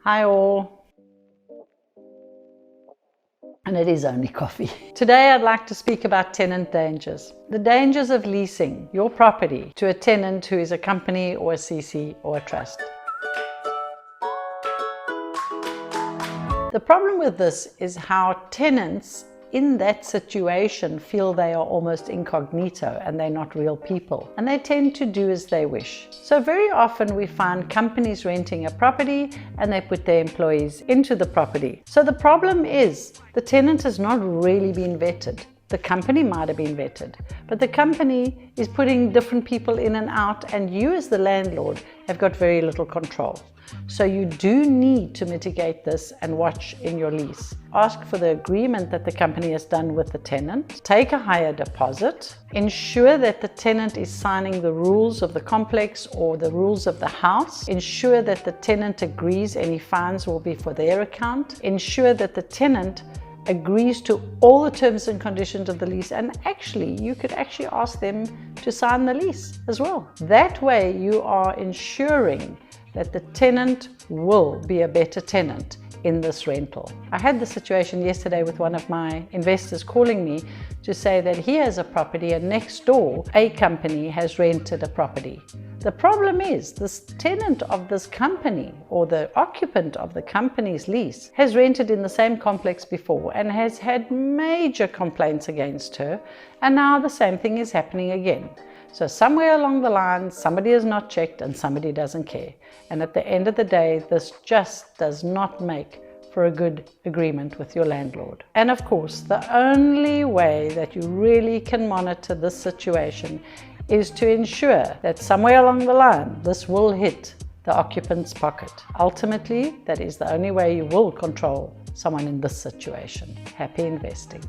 Hi all, and it is only coffee. Today I'd like to speak about tenant dangers. The dangers of leasing your property to a tenant who is a company or a CC or a trust. The problem with this is how tenants in that situation feel they are almost incognito and they're not real people, and they tend to do as they wish. So very often we find companies renting a property and they put their employees into the property. So the problem is the tenant has not really been vetted. The company might have been vetted, but the company is putting different people in and out, and you as the landlord have got very little control. So you do need to mitigate this and watch in your lease. Ask for the agreement that the company has done with the tenant. Take a higher deposit. Ensure that the tenant is signing the rules of the complex or the rules of the house. Ensure that the tenant agrees any fines will be for their account. Ensure that the tenant agrees to all the terms and conditions of the lease, and you could ask them to sign the lease as well. That way you are ensuring that the tenant will be a better tenant in this rental. I had the situation yesterday with one of my investors calling me to say that he has a property and next door a company has rented a property. The problem is this tenant of this company, or the occupant of the company's lease, has rented in the same complex before and has had major complaints against her, and now the same thing is happening again. So somewhere along the line, somebody has not checked and somebody doesn't care. And at the end of the day, this just does not make for a good agreement with your landlord. And of course, the only way that you really can monitor this situation is to ensure that somewhere along the line, this will hit the occupant's pocket. Ultimately, that is the only way you will control someone in this situation. Happy investing.